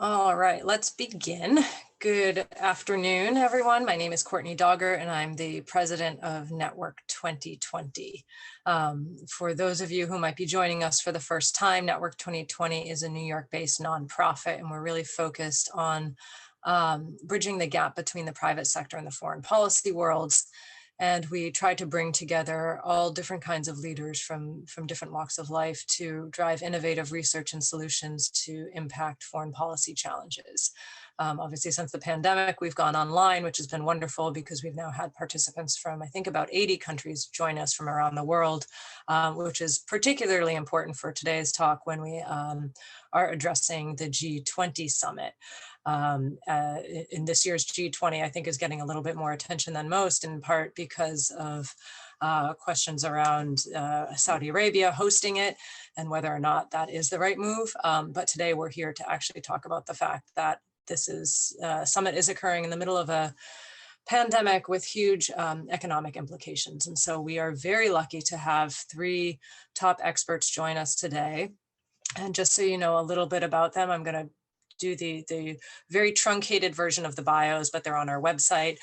All right, let's begin. Good afternoon, everyone. My name is Courtney Dogger, and I'm the president of Network 2020. For those of you who might be joining us for the first time, Network 2020 is a New York-based nonprofit, and we're really focused on bridging the gap between the private sector and the foreign policy worlds. And we try to bring together all different kinds of leaders from different walks of life to drive innovative research and solutions to impact foreign policy challenges. Obviously, since the pandemic, we've gone online, which has been wonderful because we've now had participants from, I think, about 80 countries join us from around the world, which is particularly important for today's talk when we are addressing the G20 summit. In this year's G20, I think is getting a little bit more attention than most, in part because of questions around Saudi Arabia hosting it and whether or not that is the right move. But today we're here to actually talk about the fact that this summit is occurring in the middle of a pandemic with huge economic implications. And so we are very lucky to have three top experts join us today. And just so you know a little bit about them, I'm going to do the very truncated version of the bios, but they're on our website.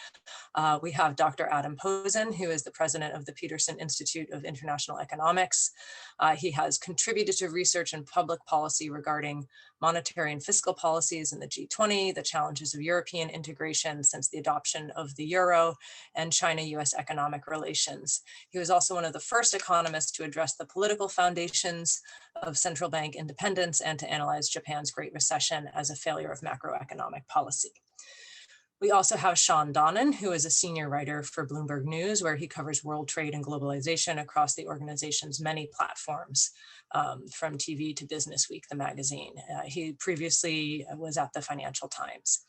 We have Dr. Adam Posen, who is the president of the Peterson Institute of International Economics. He has contributed to research and public policy regarding monetary and fiscal policies in the G20, the challenges of European integration since the adoption of the euro, and China-US economic relations. He was also one of the first economists to address the political foundations of central bank independence and to analyze Japan's Great Recession as a failure of macroeconomic policy. We also have Shawn Donnan, who is a senior writer for Bloomberg News, where he covers world trade and globalization across the organization's many platforms, from TV to Business Week, the magazine. He previously was at the Financial Times.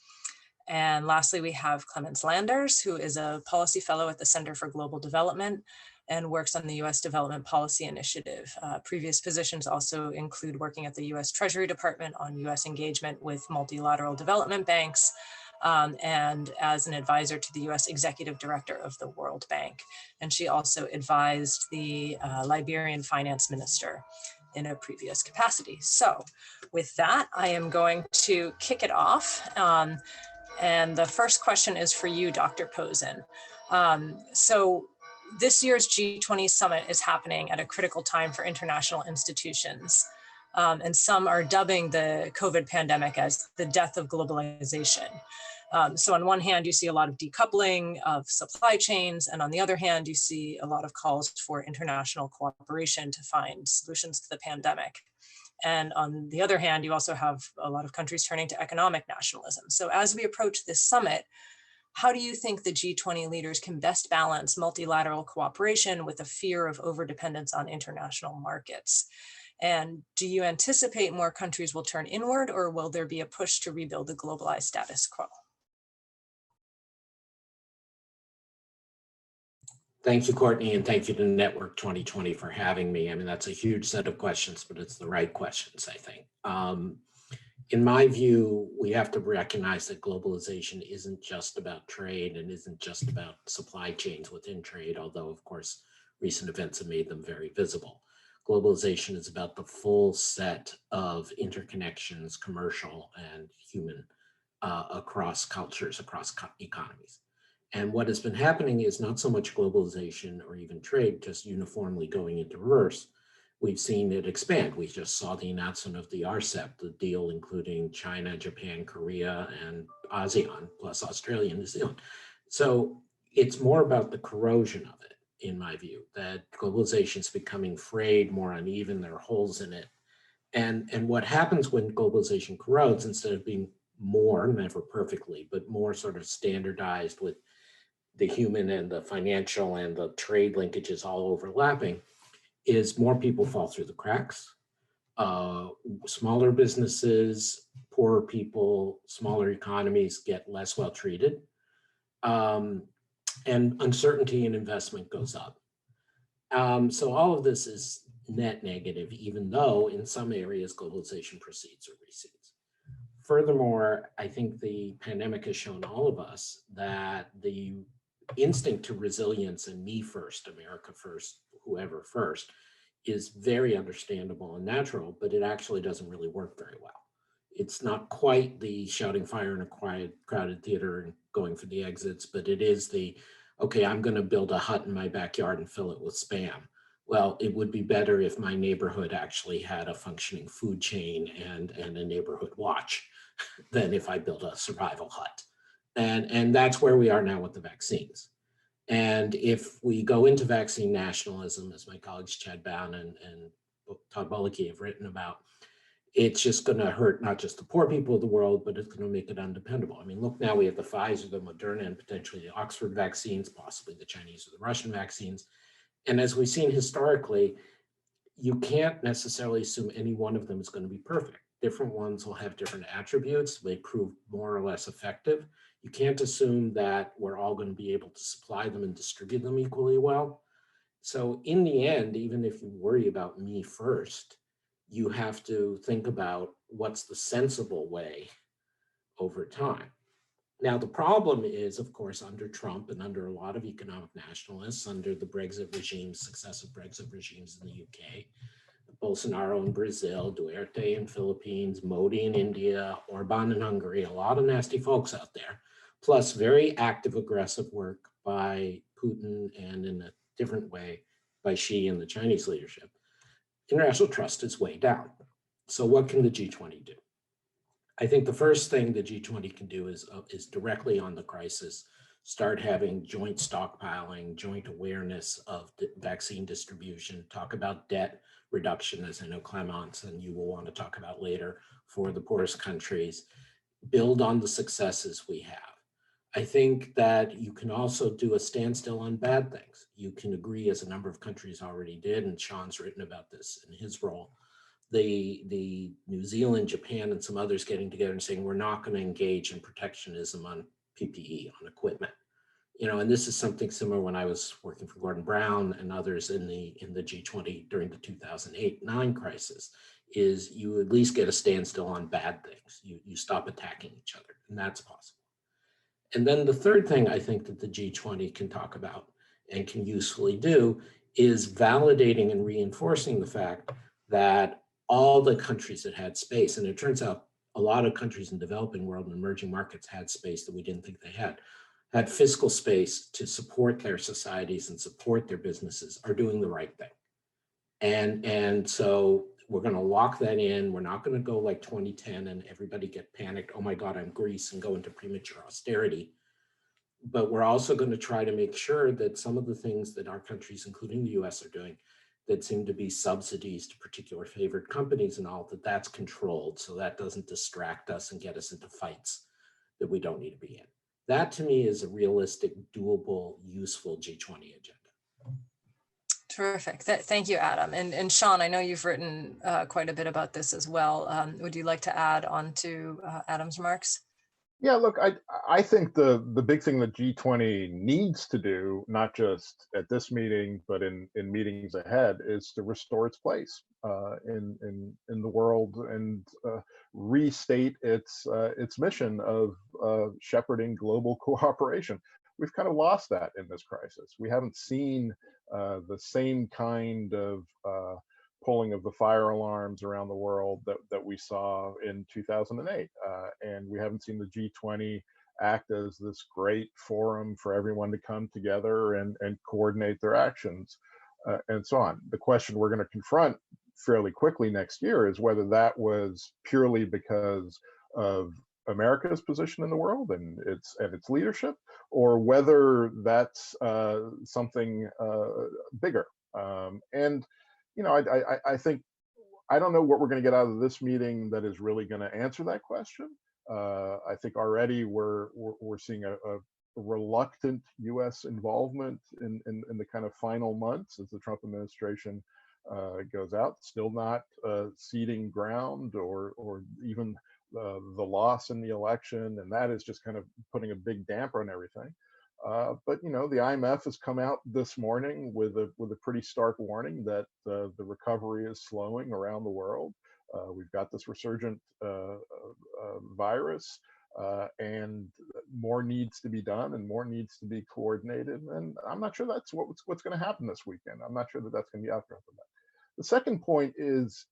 And lastly, we have Clemence Landers, who is a policy fellow at the Center for Global Development and works on the U.S. Development Policy Initiative. Previous positions also include working at the U.S. Treasury Department on U.S. engagement with multilateral development banks, and as an advisor to the U.S. Executive Director of the World Bank. And she also advised the Liberian finance minister in a previous capacity. So with that, I am going to kick it off. And the first question is for you, Dr. Posen. So this year's G20 summit is happening at a critical time for international institutions. And some are dubbing the COVID pandemic as the death of globalization. So on one hand, you see a lot of decoupling of supply chains, and on the other hand, you see a lot of calls for international cooperation to find solutions to the pandemic. And on the other hand, you also have a lot of countries turning to economic nationalism. So as we approach this summit, how do you think the G20 leaders can best balance multilateral cooperation with a fear of overdependence on international markets? And do you anticipate more countries will turn inward, or will there be a push to rebuild the globalized status quo? Thank you, Courtney, and thank you to Network 2020 for having me. I mean, that's a huge set of questions, but it's the right questions, I think. In my view, we have to recognize that globalization isn't just about trade and isn't just about supply chains within trade, although, of course, recent events have made them very visible. Globalization is about the full set of interconnections, commercial and human, across cultures, across economies. And what has been happening is not so much globalization or even trade just uniformly going into reverse. We've seen it expand. We just saw the announcement of the RCEP, the deal including China, Japan, Korea, and ASEAN, plus Australia and New Zealand. So it's more about the corrosion of it, in my view, that globalization is becoming frayed, more uneven, there are holes in it. And what happens when globalization corrodes, instead of being more, never perfectly, but more sort of standardized with the human and the financial and the trade linkages all overlapping, is more people fall through the cracks. Smaller businesses, poorer people, smaller economies get less well treated. And uncertainty in investment goes up. So all of this is net negative, even though in some areas globalization proceeds or recedes. Furthermore, I think the pandemic has shown all of us that the instinct to resilience and me first, America first, whoever first, is very understandable and natural, but it actually doesn't really work very well. It's not quite the shouting fire in a quiet, crowded theater and going for the exits, but it is the, okay, I'm going to build a hut in my backyard and fill it with Spam. Well, it would be better if my neighborhood actually had a functioning food chain and a neighborhood watch than if I built a survival hut. And that's where we are now with the vaccines. And if we go into vaccine nationalism, as my colleagues Chad Bown and Todd Bullocky have written about, it's just going to hurt not just the poor people of the world, but it's going to make it undependable. I mean, look, now we have the Pfizer, the Moderna, and potentially the Oxford vaccines, possibly the Chinese or the Russian vaccines. And as we've seen historically, you can't necessarily assume any one of them is going to be perfect. Different ones will have different attributes. They prove more or less effective. You can't assume that we're all going to be able to supply them and distribute them equally well. So in the end, even if you worry about me first, you have to think about what's the sensible way over time. Now, the problem is, of course, under Trump and under a lot of economic nationalists, under the Brexit regimes, successive Brexit regimes in the UK, Bolsonaro in Brazil, Duterte in Philippines, Modi in India, Orban in Hungary, a lot of nasty folks out there, plus very active, aggressive work by Putin and in a different way by Xi and the Chinese leadership. International trust is way down. So what can the G20 do? I think the first thing the G20 can do is directly on the crisis, start having joint stockpiling, joint awareness of vaccine distribution, talk about debt reduction, as I know Clemence and you will want to talk about later, for the poorest countries, build on the successes we have. I think that you can also do a standstill on bad things. You can agree, as a number of countries already did, and Shawn's written about this in his role, the New Zealand, Japan, and some others getting together and saying, we're not going to engage in protectionism on PPE, on equipment. You know, and this is something similar when I was working for Gordon Brown and others in the G20 during the 2008-9 crisis, is you at least get a standstill on bad things. You stop attacking each other, and that's possible. And then the third thing I think that the G20 can talk about and can usefully do is validating and reinforcing the fact that all the countries that had space, and it turns out a lot of countries in the developing world and emerging markets had space that we didn't think they had fiscal space to support their societies and support their businesses, are doing the right thing. And so we're going to lock that in. We're not going to go like 2010 and everybody get panicked, oh my God, I'm Greece, and go into premature austerity. But we're also going to try to make sure that some of the things that our countries, including the US, are doing that seem to be subsidies to particular favored companies and all, that's controlled, so that doesn't distract us and get us into fights that we don't need to be in. That to me is a realistic, doable, useful G20 agenda. Terrific. Thank you, Adam. And Shawn, I know you've written quite a bit about this as well. Would you like to add on to Adam's remarks? Yeah, look, I think the big thing that G20 needs to do, not just at this meeting, but in meetings ahead, is to restore its place in the world and restate its mission of shepherding global cooperation. We've kind of lost that in this crisis. We haven't seen the same kind of pulling of the fire alarms around the world that we saw in 2008. And we haven't seen the G20 act as this great forum for everyone to come together and coordinate their actions and so on. The question we're going to confront fairly quickly next year is whether that was purely because of America's position in the world and its leadership, or whether that's something bigger. And you know, I think, I don't know what we're going to get out of this meeting that is really going to answer that question. I think already we're seeing a reluctant U.S. involvement in the kind of final months as the Trump administration goes out. Still not ceding ground or even the loss in the election, and that is just kind of putting a big damper on everything. But you know, the IMF has come out this morning with a pretty stark warning that the recovery is slowing around the world. We've got this resurgent virus, and more needs to be done and more needs to be coordinated. And I'm not sure that's what's going to happen this weekend. I'm not sure that that's going to be outcome of that. The second point is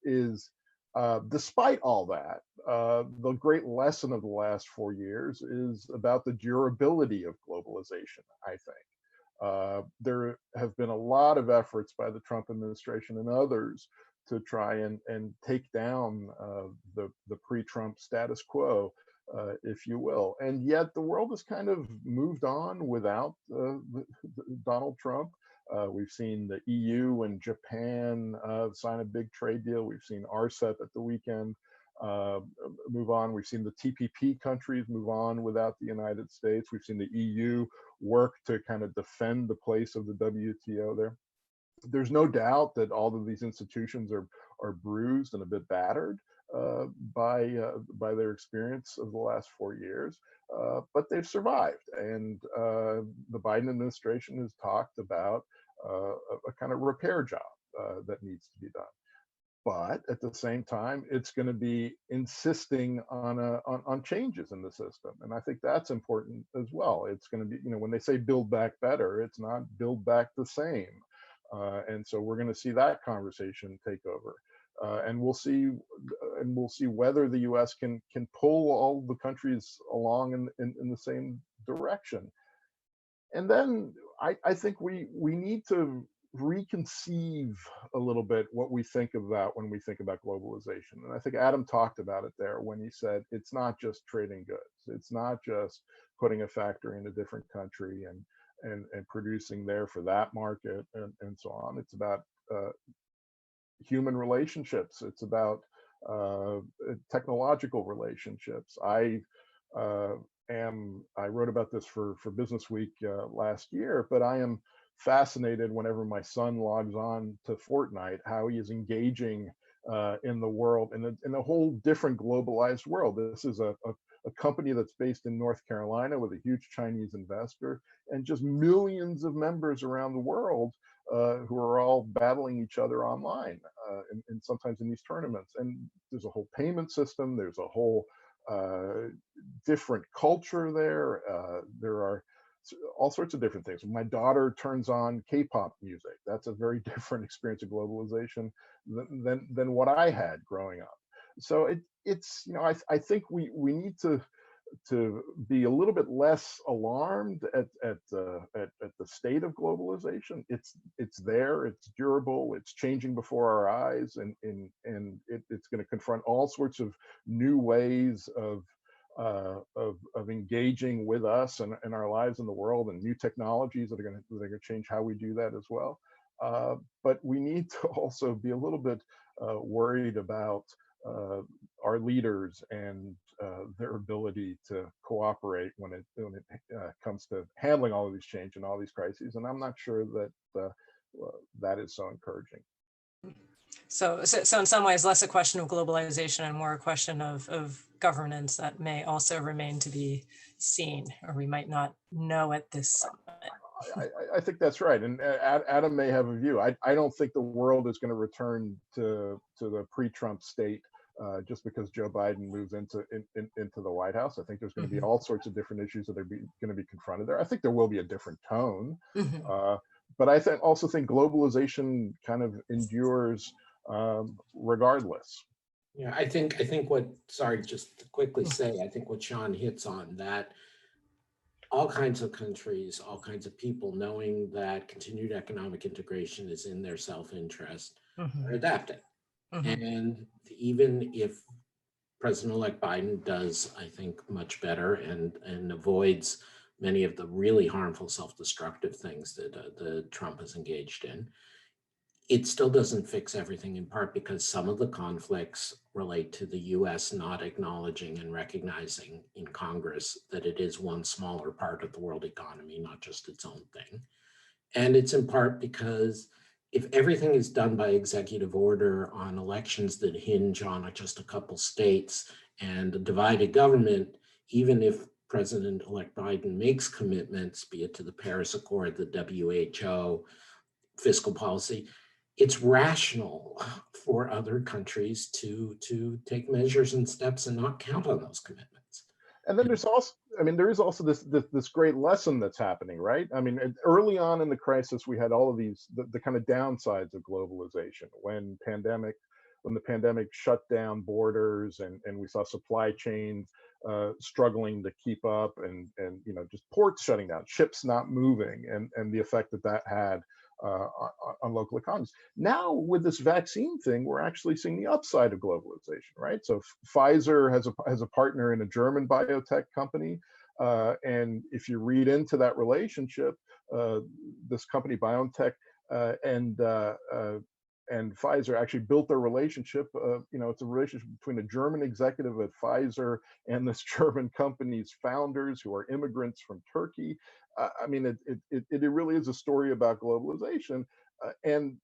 Despite all that, the great lesson of the last 4 years is about the durability of globalization, I think. There have been a lot of efforts by the Trump administration and others to try and take down the pre-Trump status quo, if you will. And yet the world has kind of moved on without Donald Trump. We've seen the EU and Japan sign a big trade deal. We've seen RCEP at the weekend move on. We've seen the TPP countries move on without the United States. We've seen the EU work to kind of defend the place of the WTO there. There's no doubt that all of these institutions are bruised and a bit battered by their experience of the last 4 years, but they've survived. And the Biden administration has talked about a kind of repair job that needs to be done. But at the same time, it's going to be insisting on changes in the system, and I think that's important as well. It's going to be, when they say build back better, it's not build back the same, and so we're going to see that conversation take over, and we'll see whether the U.S. can pull all the countries along in the same direction, and then I think we need to reconceive a little bit what we think about when we think about globalization. And I think Adam talked about it there when he said it's not just trading goods. It's not just putting a factory in a different country and producing there for that market and so on. It's about human relationships. It's about technological relationships. I wrote about this for Business Week last year, but I am fascinated whenever my son logs on to Fortnite, how he is engaging in the world, in a whole different globalized world. This is a company that's based in North Carolina with a huge Chinese investor and just millions of members around the world who are all battling each other online and sometimes in these tournaments. And there's a whole payment system. There's a whole different culture there. There are all sorts of different things. When my daughter turns on K-pop music, that's a very different experience of globalization than what I had growing up. So it's I think we need to be a little bit less alarmed at the state of globalization. It's there, it's durable, it's changing before our eyes, and it's going to confront all sorts of new ways of engaging with us and our lives in the world, and new technologies that are going to change how we do that as well. But we need to also be a little bit worried about our leaders and their ability to cooperate when it comes to handling all of these change and all these crises. And I'm not sure that that is so encouraging. So in some ways, less a question of globalization and more a question of governance that may also remain to be seen, or we might not know at this summit. I think that's right. And Adam may have a view. I don't think the world is going to return to the pre-Trump state just because Joe Biden moves into the White House. I think there's going to be all sorts of different issues that are going to be confronted there. I think there will be a different tone. But I also think globalization kind of endures regardless. Yeah, I think what, sorry, just to quickly say, I think what Shawn hits on, that all kinds of countries, all kinds of people, knowing that continued economic integration is in their self-interest, are adapting. And even if President-elect Biden does, I think, much better and avoids many of the really harmful self-destructive things that Trump has engaged in, it still doesn't fix everything, in part because some of the conflicts relate to the US not acknowledging and recognizing in Congress that it is one smaller part of the world economy, not just its own thing. And it's in part because if everything is done by executive order on elections that hinge on just a couple states and a divided government, even if President-elect Biden makes commitments, be it to the Paris Accord, the WHO, fiscal policy, it's rational for other countries to take measures and steps and not count on those commitments. And then there's also, there is also this great lesson that's happening, right? Early on in the crisis, we had all of these, the kind of downsides of globalization when pandemic when the pandemic shut down borders and we saw supply chains struggling to keep up, and just ports shutting down, ships not moving, and the effect that had on local economies. Now with this vaccine thing, we're actually seeing the upside of globalization, right? So Pfizer has a partner in a German biotech company, and if you read into that relationship, this company BioNTech and Pfizer actually built their relationship. It's a relationship between a German executive at Pfizer and this German company's founders, who are immigrants from Turkey. It really is a story about globalization, and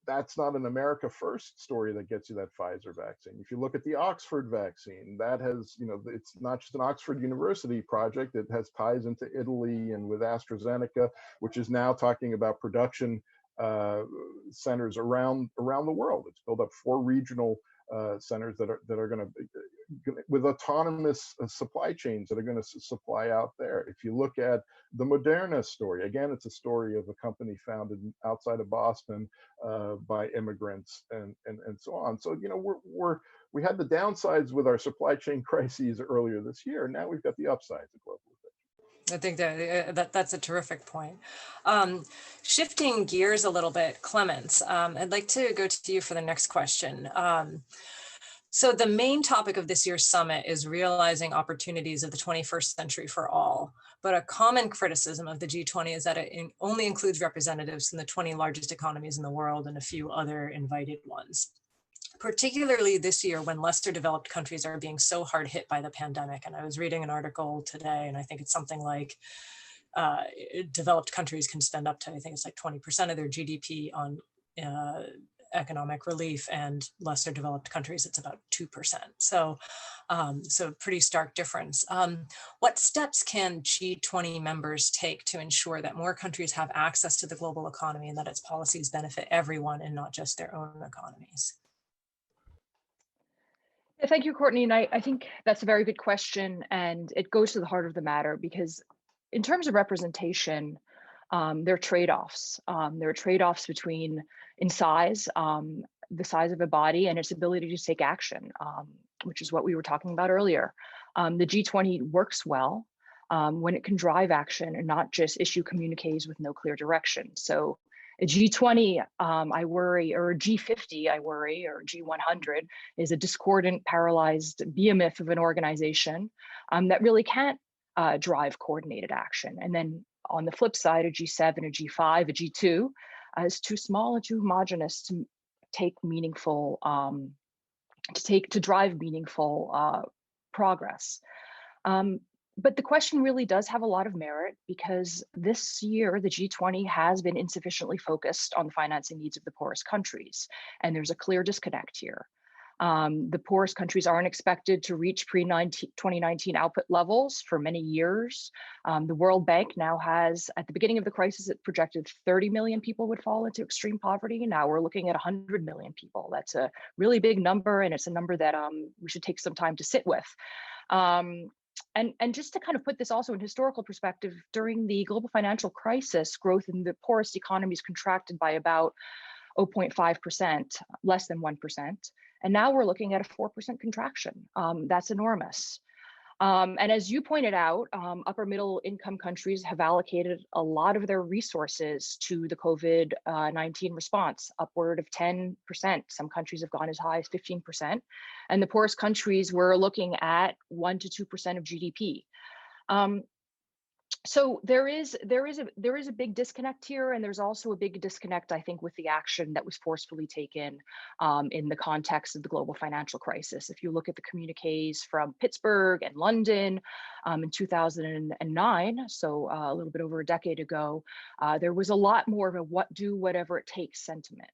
that's not an America First story that gets you that Pfizer vaccine. If you look at the Oxford vaccine, that has, it's not just an Oxford University project. It has ties into Italy and with AstraZeneca, which is now talking about production centers around the world. It's built up 4 regional centers that are going to, with autonomous supply chains that are going to supply out there. If you look at the Moderna story, again, it's a story of a company founded outside of Boston by immigrants and so on. So we had the downsides with our supply chain crises earlier this year. Now we've got the upsides of globalization. I think that's a terrific point. Shifting gears a little bit, Clemence, I'd like to go to you for the next question. So the main topic of this year's summit is realizing opportunities of the 21st century for all. But a common criticism of the G20 is that it only includes representatives from the 20 largest economies in the world and a few other invited ones, particularly this year when lesser developed countries are being so hard hit by the pandemic. And I was reading an article today, and I think it's something like developed countries can spend up to, I think it's like 20% of their GDP on economic relief, and lesser developed countries, it's about 2%. So pretty stark difference. What steps can G20 members take to ensure that more countries have access to the global economy and that its policies benefit everyone and not just their own economies? Thank you, Courtney. And I think that's a very good question. And it goes to the heart of the matter, because in terms of representation, there are trade-offs. There are trade-offs between in size, the size of a body and its ability to take action, which is what we were talking about earlier. The G20 works well when it can drive action and not just issue communiques with no clear direction. So a G20, I worry, or a G50, I worry, or G100 is a discordant, paralyzed behemoth of an organization that really can't drive coordinated action. And then on the flip side, a G7, a G5, a G2 is too small and too homogenous to take meaningful, to drive meaningful progress. But the question really does have a lot of merit, because this year, the G20 has been insufficiently focused on the financing needs of the poorest countries. And there's a clear disconnect here. The poorest countries aren't expected to reach pre-2019 output levels for many years. The World Bank now has, at the beginning of the crisis, it projected 30 million people would fall into extreme poverty. Now we're looking at 100 million people. That's a really big number, and it's a number that we should take some time to sit with. And just to kind of put this also in historical perspective, during the global financial crisis, growth in the poorest economies contracted by about 0.5%, less than 1%. And now we're looking at a 4% contraction. That's enormous. And as you pointed out, upper middle income countries have allocated a lot of their resources to the COVID-19 response, upward of 10%. Some countries have gone as high as 15%. And the poorest countries, we're looking at 1 to 2% of GDP. So there is a big disconnect here, and there's also a big disconnect, I think, with the action that was forcefully taken in the context of the global financial crisis. If you look at the communiques from Pittsburgh and London in 2009, so a little bit over a decade ago, there was a lot more of a whatever it takes sentiment.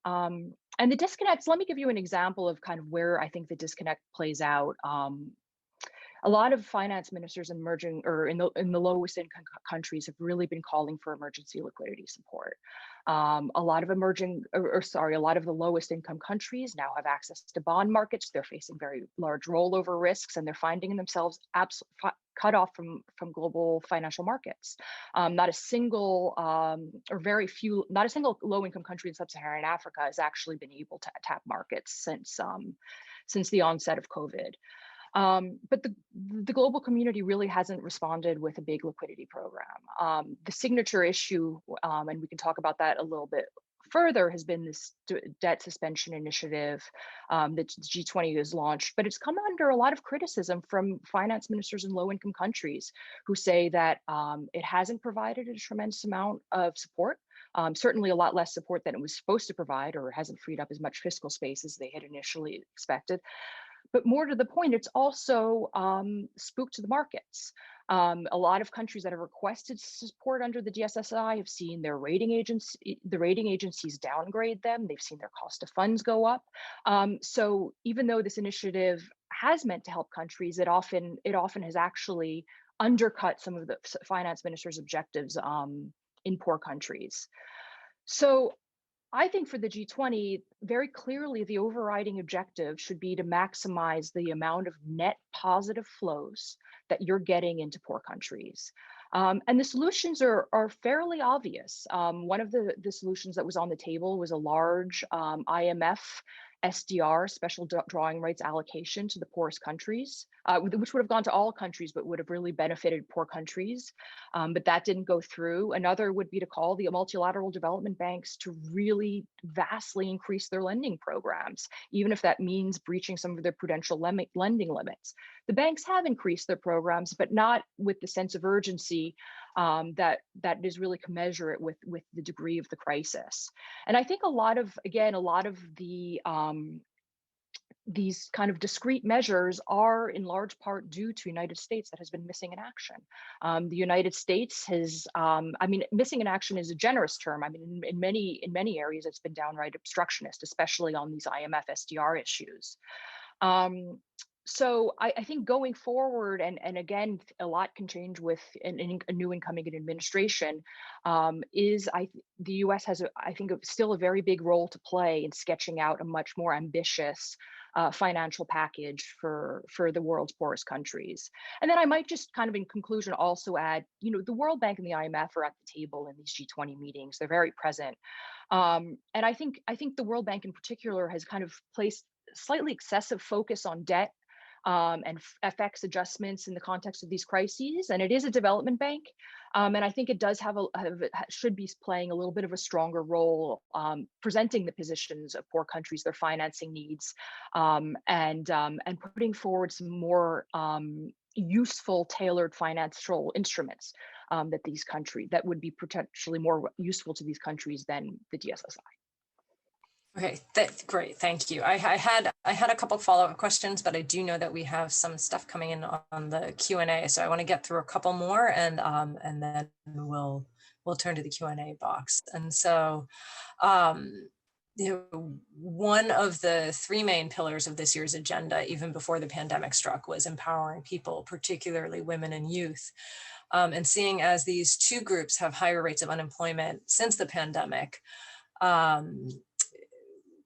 And the disconnects, let me give you an example of kind of where I think the disconnect plays out. A lot of finance ministers in the lowest income countries have really been calling for emergency liquidity support. A lot of the lowest income countries now have access to bond markets. They're facing very large rollover risks, and they're finding themselves cut off from global financial markets. Not a single not a single low-income country in sub-Saharan Africa has actually been able to tap markets since the onset of COVID. But the global community really hasn't responded with a big liquidity program. The signature issue, and we can talk about that a little bit further, has been this debt suspension initiative that the G20 has launched, but it's come under a lot of criticism from finance ministers in low-income countries who say that it hasn't provided a tremendous amount of support. Certainly a lot less support than it was supposed to provide, or hasn't freed up as much fiscal space as they had initially expected. But more to the point, it's also spooked the markets. A lot of countries that have requested support under the DSSI have seen the rating agencies downgrade them. They've seen their cost of funds go up. So even though this initiative has meant to help countries, it often has actually undercut some of the finance ministers' objectives in poor countries. So I think for the G20, very clearly the overriding objective should be to maximize the amount of net positive flows that you're getting into poor countries. And the solutions are fairly obvious. One of the solutions that was on the table was a large IMF SDR, special drawing rights allocation, to the poorest countries, which would have gone to all countries, but would have really benefited poor countries. But that didn't go through. Another would be to call the multilateral development banks to really vastly increase their lending programs, even if that means breaching some of their prudential lending limits. The banks have increased their programs, but not with the sense of urgency that is really commensurate with the degree of the crisis. And I think a lot of the these kind of discrete measures are in large part due to the United States that has been missing in action. The United States has, missing in action is a generous term. I mean, in many areas, it's been downright obstructionist, especially on these IMF SDR issues. So I think going forward, and again, a lot can change with a new incoming administration, the U.S. has, I think, still a very big role to play in sketching out a much more ambitious financial package for the world's poorest countries. And then I might just kind of in conclusion also add, the World Bank and the IMF are at the table in these G20 meetings. They're very present. And I think the World Bank in particular has kind of placed slightly excessive focus on debt and FX adjustments in the context of these crises. And it is a development bank. And I think it does should be playing a little bit of a stronger role, presenting the positions of poor countries, their financing needs, and putting forward some more useful, tailored financial instruments that would be potentially more useful to these countries than the DSSI. Okay, great, thank you. I had a couple follow-up questions, but I do know that we have some stuff coming in on the Q&A, so I want to get through a couple more, and then we'll turn to the Q&A box. And so, one of the three main pillars of this year's agenda, even before the pandemic struck, was empowering people, particularly women and youth. And seeing as these two groups have higher rates of unemployment since the pandemic,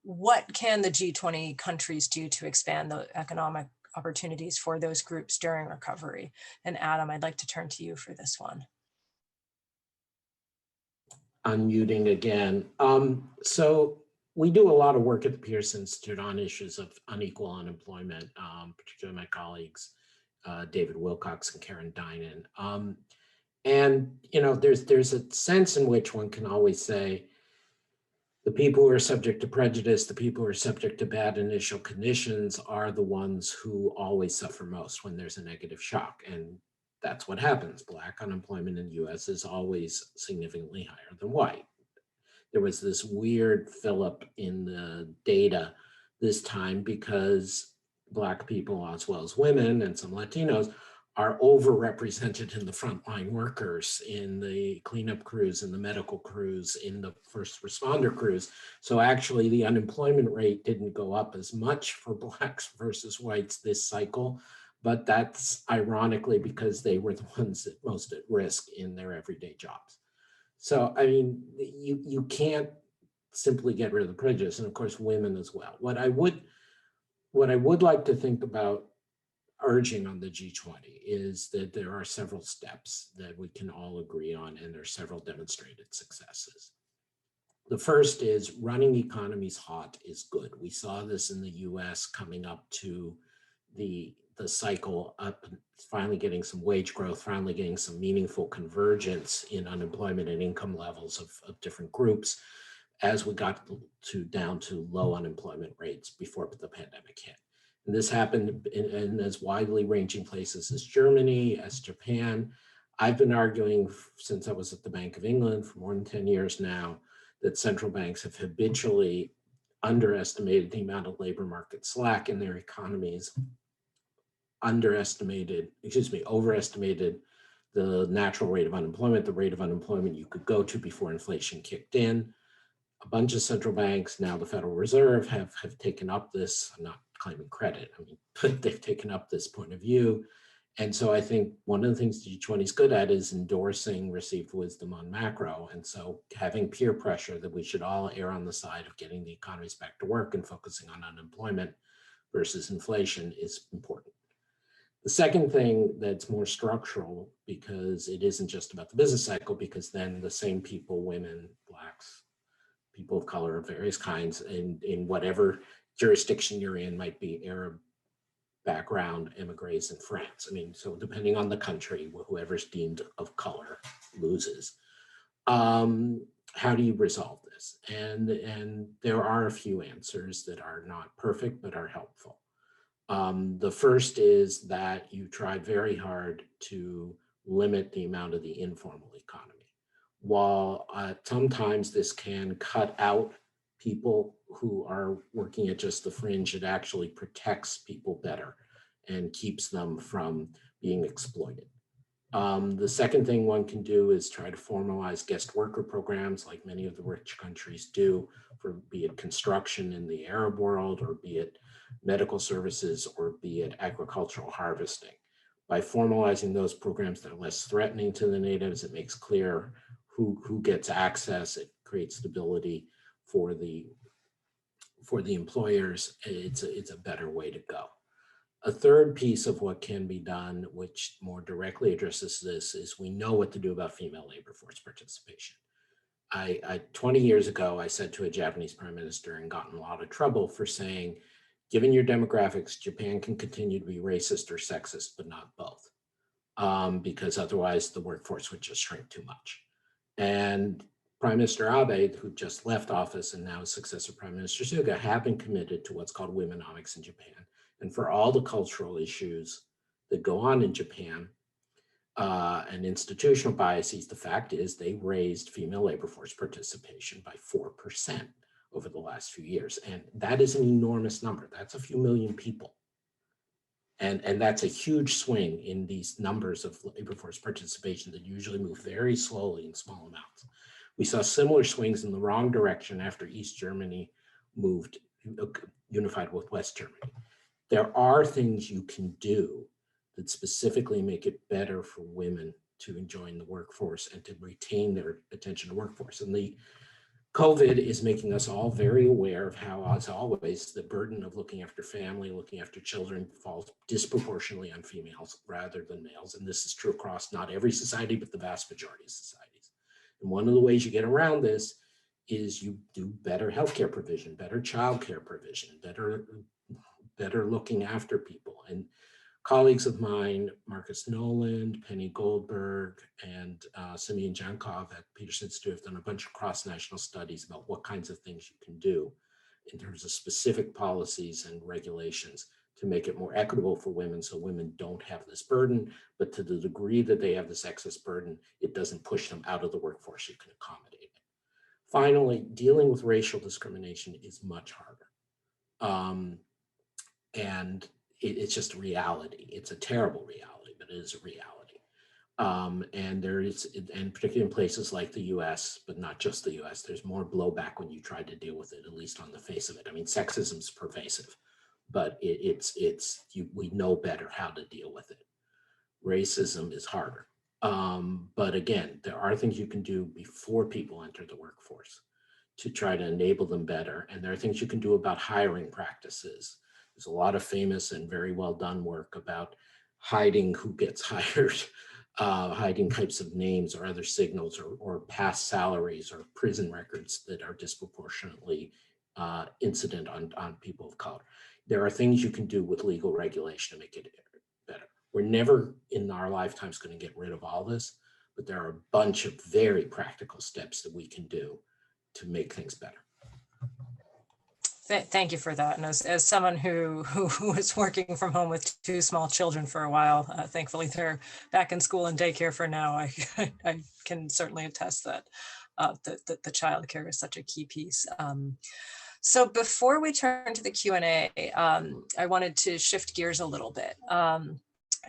what can the G20 countries do to expand the economic opportunities for those groups during recovery? And Adam, I'd like to turn to you for this one. Unmuting again. So we do a lot of work at the Peterson Institute on issues of unequal unemployment, particularly my colleagues, David Wilcox and Karen Dinan. And there's a sense in which one can always say, the people who are subject to prejudice, the people who are subject to bad initial conditions are the ones who always suffer most when there's a negative shock. And that's what happens. Black unemployment in the US is always significantly higher than white. There was this weird fill-up in the data this time because Black people, as well as women and some Latinos, are overrepresented in the frontline workers, in the cleanup crews, in the medical crews, in the first responder crews. So actually the unemployment rate didn't go up as much for Blacks versus whites this cycle, but that's ironically because they were the ones that most at risk in their everyday jobs. So, I mean, you can't simply get rid of the prejudice, and of course women as well. What I would like to think about urging on the G20 is that there are several steps that we can all agree on, and there are several demonstrated successes. The first is running economies hot is good. We saw this in the US coming up to the cycle up, finally getting some wage growth, finally getting some meaningful convergence in unemployment and income levels of different groups as we got down to low unemployment rates before the pandemic hit. And this happened in as widely ranging places as Germany, as Japan. I've been arguing since I was at the Bank of England for more than 10 years now that central banks have habitually underestimated the amount of labor market slack in their economies, overestimated the natural rate of unemployment, the rate of unemployment you could go to before inflation kicked in. A bunch of central banks, now the Federal Reserve, have taken up this, I'm not claiming credit, but they've taken up this point of view. And so I think one of the things the G20 is good at is endorsing received wisdom on macro. And so having peer pressure that we should all err on the side of getting the economies back to work and focusing on unemployment versus inflation is important. The second thing that's more structural, because it isn't just about the business cycle, because then the same people, women, Blacks, people of color of various kinds, in whatever jurisdiction you're in, might be Arab background immigrants in France. So depending on the country, whoever's deemed of color loses. How do you resolve this? And there are a few answers that are not perfect, but are helpful. The first is that you try very hard to limit the amount of the informal economy. While sometimes this can cut out people who are working at just the fringe, it actually protects people better and keeps them from being exploited. The second thing one can do is try to formalize guest worker programs like many of the rich countries do, for be it construction in the Arab world, or be it medical services, or be it agricultural harvesting. By formalizing those programs that are less threatening to the natives, it makes clear who gets access, it creates stability for the employers. It's a better way to go. A third piece of what can be done, which more directly addresses this, is we know what to do about female labor force participation. 20 years ago, I said to a Japanese prime minister and got in a lot of trouble for saying, given your demographics, Japan can continue to be racist or sexist, but not both, because otherwise the workforce would just shrink too much. And Prime Minister Abe, who just left office and now is successor Prime Minister Suga, have been committed to what's called womenomics in Japan. And for all the cultural issues that go on in Japan and institutional biases, the fact is they raised female labor force participation by 4% over the last few years. And that is an enormous number. That's a few million people. And that's a huge swing in these numbers of labor force participation that usually move very slowly in small amounts. We saw similar swings in the wrong direction after East Germany moved, unified with West Germany. There are things you can do that specifically make it better for women to join the workforce and to retain their attention to workforce. And the COVID is making us all very aware of how, as always, the burden of looking after family, looking after children falls disproportionately on females rather than males. And this is true across not every society, but the vast majority of societies. And one of the ways you get around this is you do better healthcare provision, better childcare provision, better looking after people. And colleagues of mine, Marcus Noland, Penny Goldberg, and Simeon Jankov at Peterson Institute have done a bunch of cross-national studies about what kinds of things you can do in terms of specific policies and regulations to make it more equitable for women, so women don't have this burden, but to the degree that they have this excess burden, it doesn't push them out of the workforce. You can accommodate it. Finally, dealing with racial discrimination is much harder. And it's just a reality. It's a terrible reality, but it is a reality. And particularly in places like the US, but not just the US, there's more blowback when you try to deal with it, at least on the face of it. Sexism is pervasive, but we know better how to deal with it. Racism is harder. But again, there are things you can do before people enter the workforce to try to enable them better. And there are things you can do about hiring practices There's a lot of famous and very well done work about hiding who gets hired, hiding types of names or other signals or past salaries or prison records that are disproportionately incident on people of color. There are things you can do with legal regulation to make it better. We're never in our lifetimes going to get rid of all this, but there are a bunch of very practical steps that we can do to make things better. Thank you for that. And as someone who was working from home with two small children for a while, thankfully they're back in school and daycare for now, I can certainly attest that the childcare is such a key piece. So before we turn to the Q&A, I wanted to shift gears a little bit.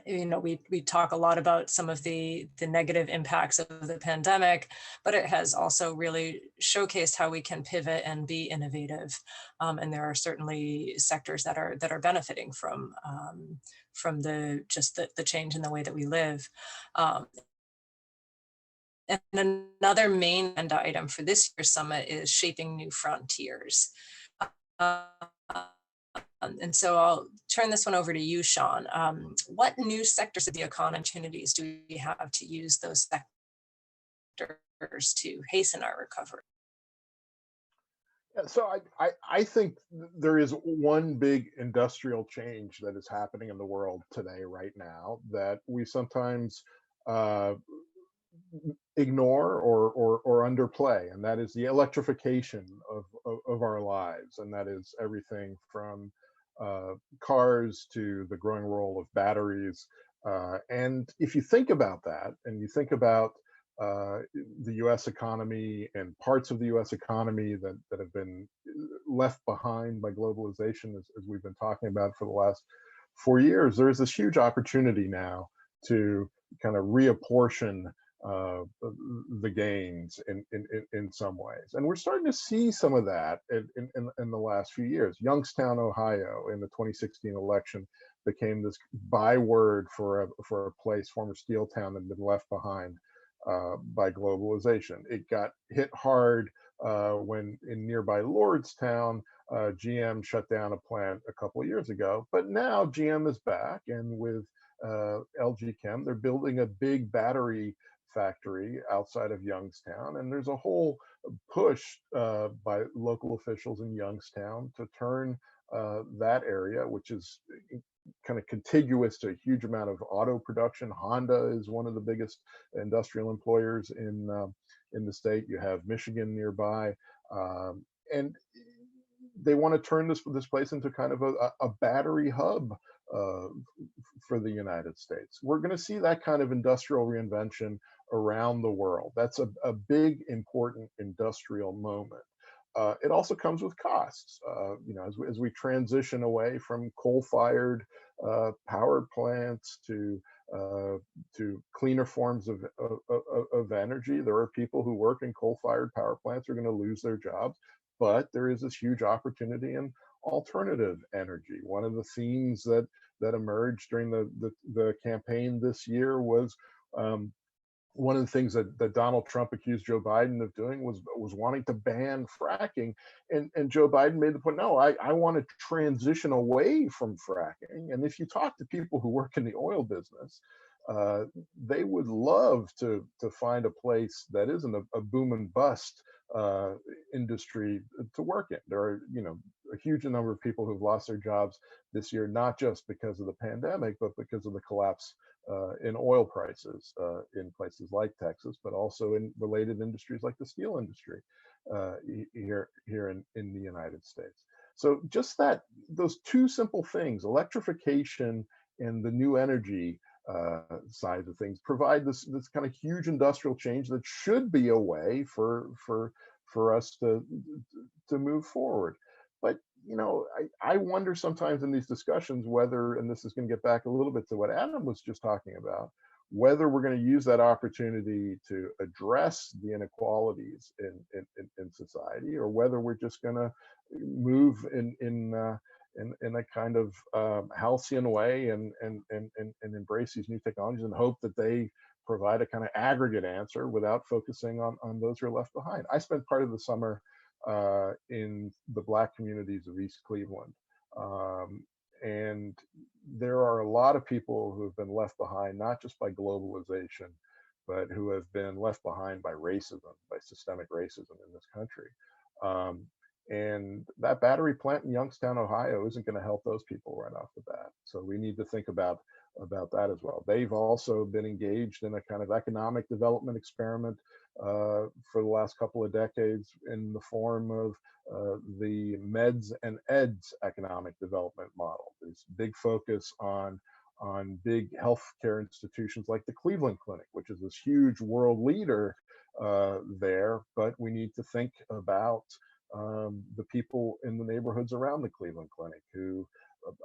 We talk a lot about some of the negative impacts of the pandemic, but it has also really showcased how we can pivot and be innovative. And there are certainly sectors that are benefiting from the change in the way that we live. And another main agenda item for this year's summit is shaping new frontiers. And so I'll turn this one over to you, Shawn. What new sectors of the economy opportunities do we have to use those sectors to hasten our recovery? Yeah, so I think there is one big industrial change that is happening in the world today, right now, that we sometimes ignore or underplay, and that is the electrification of our lives. And that is everything from cars to the growing role of batteries. And if you think about that, and you think about the US economy and parts of the US economy that have been left behind by globalization, as we've been talking about for the last 4 years, there is this huge opportunity now to kind of reapportion the gains in some ways. And we're starting to see some of that in the last few years. Youngstown, Ohio, in the 2016 election became this byword for a place, former steel town, that had been left behind by globalization. It got hit hard when in nearby Lordstown, GM shut down a plant a couple of years ago, but now GM is back, and with LG Chem, they're building a big battery factory outside of Youngstown, and there's a whole push by local officials in Youngstown to turn that area, which is kind of contiguous to a huge amount of auto production. Honda is one of the biggest industrial employers in the state. You have Michigan nearby, and they want to turn this place into kind of a battery hub for the United States. We're going to see that kind of industrial reinvention around the world. That's a big, important industrial moment. It also comes with costs. As we transition away from coal-fired power plants to cleaner forms of energy, there are people who work in coal-fired power plants who are going to lose their jobs. But there is this huge opportunity in alternative energy. One of the themes that emerged during the campaign this year was one of the things that Donald Trump accused Joe Biden of doing was wanting to ban fracking. And Joe Biden made the point, no, I want to transition away from fracking. And if you talk to people who work in the oil business, they would love to find a place that isn't a boom and bust industry to work in. There are, a huge number of people who've lost their jobs this year, not just because of the pandemic, but because of the collapse in oil prices in places like Texas, but also in related industries like the steel industry here in the United States. So just those two simple things, electrification and the new energy side of things, provide this kind of huge industrial change that should be a way for us to move forward. But I wonder sometimes in these discussions whether, and this is going to get back a little bit to what Adam was just talking about, whether we're going to use that opportunity to address the inequalities in society, or whether we're just going to move in a kind of halcyon way and embrace these new technologies and hope that they provide a kind of aggregate answer without focusing on those who are left behind. I spent part of the summer in the Black communities of East Cleveland. and there are a lot of people who have been left behind, not just by globalization, but who have been left behind by racism, by systemic racism in this country. And that battery plant in Youngstown, Ohio isn't going to help those people right off the bat. So we need to think about that as well. They've also been engaged in a kind of economic development experiment for the last couple of decades in the form of the meds and eds economic development model. This big focus on big healthcare institutions like the Cleveland Clinic, which is this huge world leader there, but we need to think about the people in the neighborhoods around the Cleveland Clinic who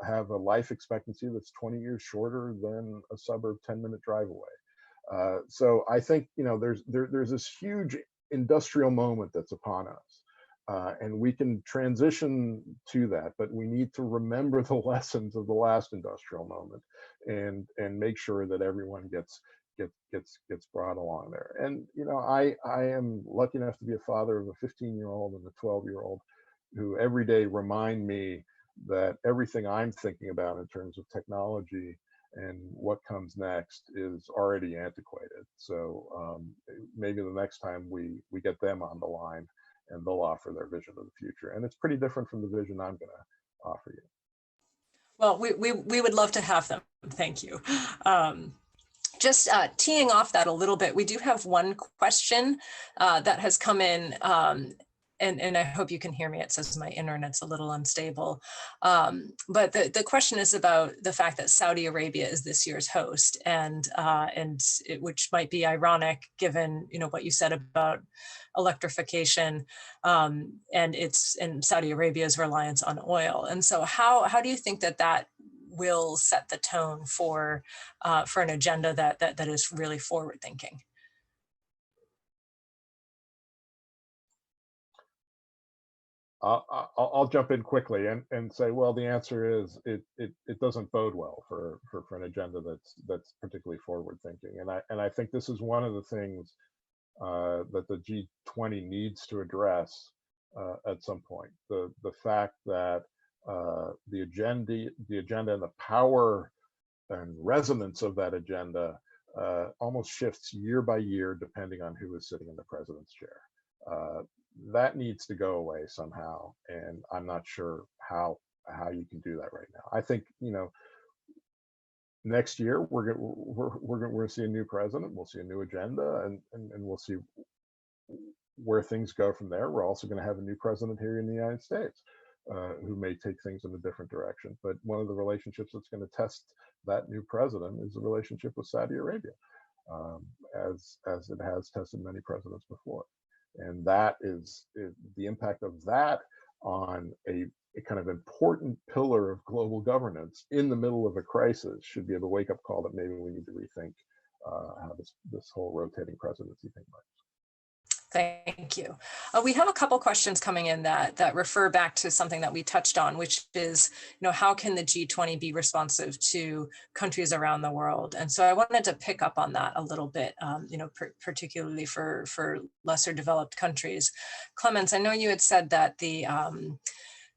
have a life expectancy that's 20 years shorter than a suburb 10-minute drive away. So I think, you know, there's this huge industrial moment that's upon us, and we can transition to that, but we need to remember the lessons of the last industrial moment and make sure that everyone gets brought along there. And you know, I am lucky enough to be a father of a 15-year-old and a 12-year-old who every day remind me that everything I'm thinking about in terms of technology and what comes next is already antiquated. So maybe the next time we get them on the line and they'll offer their vision of the future. And it's pretty different from the vision I'm going to offer you. Well, we would love to have them. Thank you. Just teeing off that a little bit, we do have one question that has come in, and I hope you can hear me. It says my internet's a little unstable. But the question is about the fact that Saudi Arabia is this year's host, and which might be ironic given, you know, what you said about electrification and Saudi Arabia's reliance on oil. And so how do you think that will set the tone for an agenda that is really forward thinking? I'll jump in quickly and say, well, the answer is it doesn't bode well for an agenda that's particularly forward thinking. And I think this is one of the things that the G20 needs to address at some point. The fact that the agenda and the power and resonance of that agenda almost shifts year by year depending on who is sitting in the president's chair. That needs to go away somehow, and I'm not sure how you can do that right now. I think, you know, next year we're going to see a new president, we'll see a new agenda, and we'll see where things go from there. We're also going to have a new president here in the United States who may take things in a different direction. But one of the relationships that's going to test that new president is the relationship with Saudi Arabia, as it has tested many presidents before. And that is the impact of that on a kind of important pillar of global governance in the middle of a crisis should be a wake-up call that maybe we need to rethink how this whole rotating presidency thing works. Thank you. We have a couple questions coming in that refer back to something that we touched on, which is, you know, how can the G20 be responsive to countries around the world? And so I wanted to pick up on that a little bit, you know, particularly for lesser developed countries. Clemence, I know you had said that the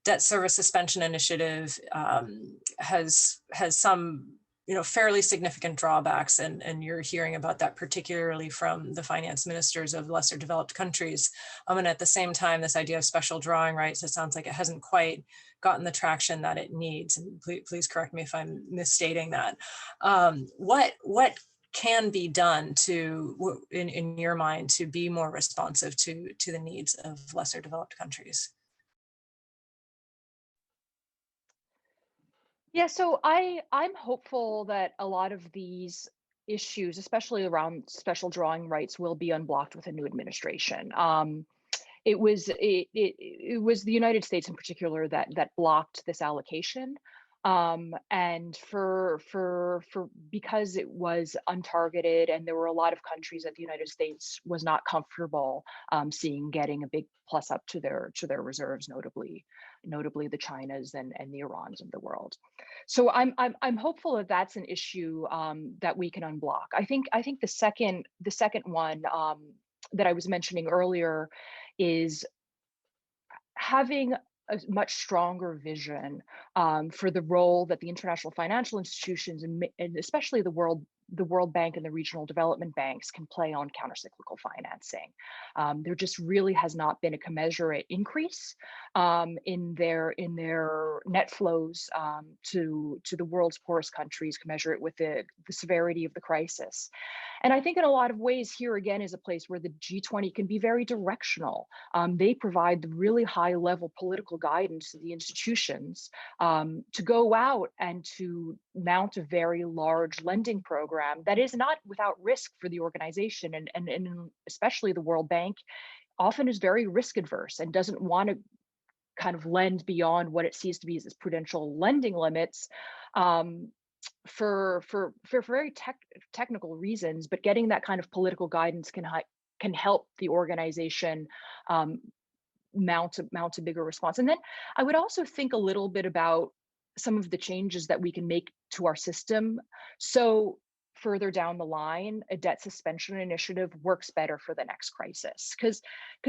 debt service suspension initiative has some, you know, fairly significant drawbacks, and you're hearing about that particularly from the finance ministers of lesser developed countries. And at the same time, this idea of special drawing rights, it sounds like it hasn't quite gotten the traction that it needs. And please correct me if I'm misstating that. What can be done to, in your mind, to be more responsive to the needs of lesser developed countries? Yeah, so I'm hopeful that a lot of these issues, especially around special drawing rights, will be unblocked with a new administration. It was the United States in particular that blocked this allocation, and because it was untargeted, and there were a lot of countries that the United States was not comfortable seeing getting a big plus up to their reserves, notably the Chinas and the Irans of the world. So I'm hopeful that that's an issue that we can unblock. I think the second one that I was mentioning earlier is having a much stronger vision for the role that the international financial institutions and especially the World Bank and the regional development banks can play on countercyclical financing. There just really has not been a commensurate increase in their net flows to the world's poorest countries, commensurate with the severity of the crisis. And I think in a lot of ways here again is a place where the G20 can be very directional. They provide the really high level political guidance to the institutions to go out and to mount a very large lending program that is not without risk for the organization, and especially the World Bank often is very risk adverse and doesn't want to kind of lend beyond what it sees to be its prudential lending limits for very technical reasons. But getting that kind of political guidance can help the organization mount a bigger response. And then I would also think a little bit about some of the changes that we can make to our system. So further down the line, a debt suspension initiative works better for the next crisis. Because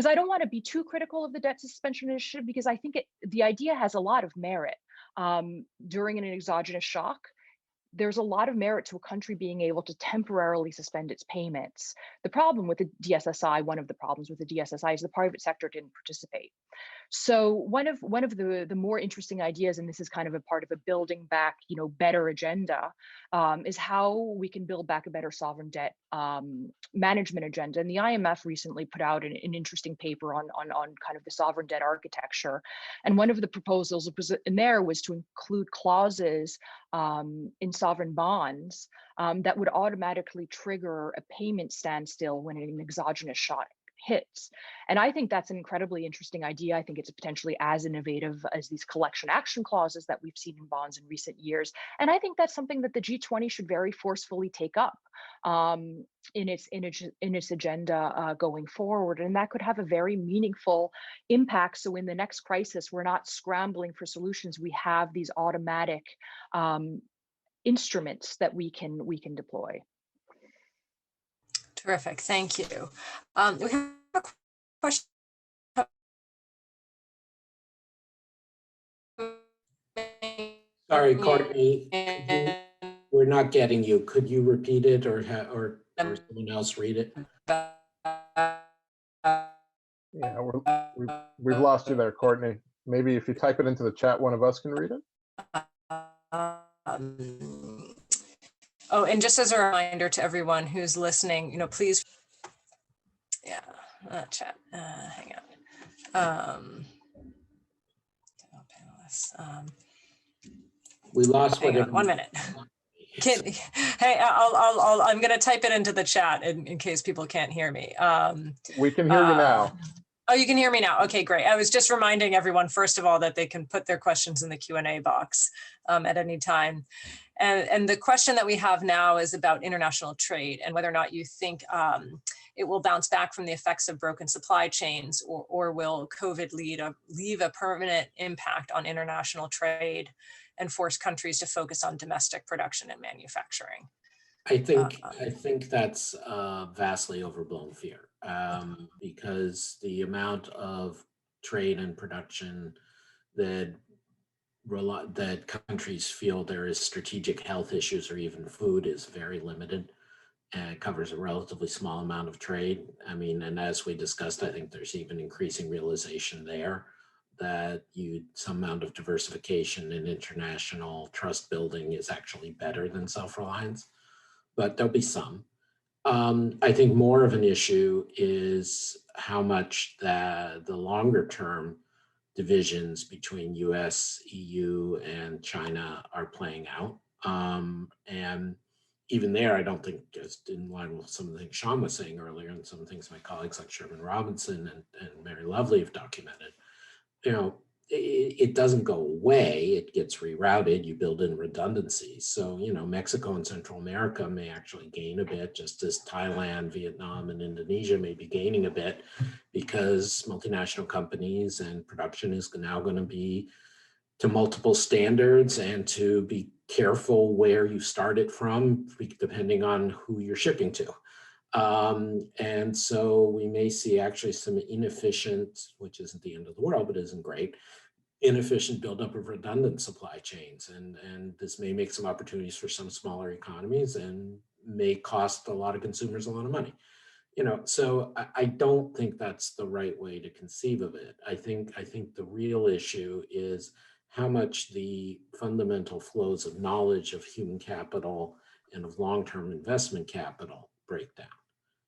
I don't want to be too critical of the debt suspension initiative, because I think the idea has a lot of merit. During an exogenous shock, there's a lot of merit to a country being able to temporarily suspend its payments. The problem with the DSSI, one of the problems with the DSSI, is the private sector didn't participate. So one of the more interesting ideas, and this is kind of a part of a building back, better agenda, is how we can build back a better sovereign debt management agenda. And the IMF recently put out an interesting paper on kind of the sovereign debt architecture. And one of the proposals in there was to include clauses in sovereign bonds that would automatically trigger a payment standstill when an exogenous shock hits. And I think that's an incredibly interesting idea. I think it's potentially as innovative as these collection action clauses that we've seen in bonds in recent years. And I think that's something that the G20 should very forcefully take up in its agenda going forward. And that could have a very meaningful impact. So in the next crisis, we're not scrambling for solutions. We have these automatic instruments that we can deploy. Terrific, thank you. We have a question. Sorry, Courtney, we're not getting you. Could you repeat it, or someone else read it? Yeah, we've lost you there, Courtney. Maybe if you type it into the chat, one of us can read it. Oh, and just as a reminder to everyone who's listening, please, chat, hang on. Panelists. We lost hang on, 1 minute. Hey, I'm going to type it into the chat in case people can't hear me. We can hear you now. Oh, you can hear me now. Okay, great. I was just reminding everyone, first of all, that they can put their questions in the Q&A box at any time. And the question that we have now is about international trade and whether or not you think it will bounce back from the effects of broken supply chains, or will COVID leave a permanent impact on international trade and force countries to focus on domestic production and manufacturing? I think that's a vastly overblown fear, because the amount of trade and production that countries feel there is strategic health issues or even food is very limited, and it covers a relatively small amount of trade. I mean, and as we discussed, I think there's even increasing realization there that some amount of diversification and international trust building is actually better than self-reliance, but there'll be some. I think more of an issue is how much the longer term divisions between US, EU, and China are playing out. And even there, I don't think, just in line with some of the things Shawn was saying earlier, and some of the things my colleagues like Sherman Robinson and Mary Lovely have documented, it doesn't go away, it gets rerouted, you build in redundancies. So, Mexico and Central America may actually gain a bit, just as Thailand, Vietnam, and Indonesia may be gaining a bit, because multinational companies and production is now going to be to multiple standards, and to be careful where you start it from, depending on who you're shipping to. And so we may see actually some inefficient, which isn't the end of the world, but isn't great, inefficient buildup of redundant supply chains. And this may make some opportunities for some smaller economies and may cost a lot of consumers a lot of money. So I don't think that's the right way to conceive of it. I think the real issue is how much the fundamental flows of knowledge, of human capital, and of long-term investment capital break down.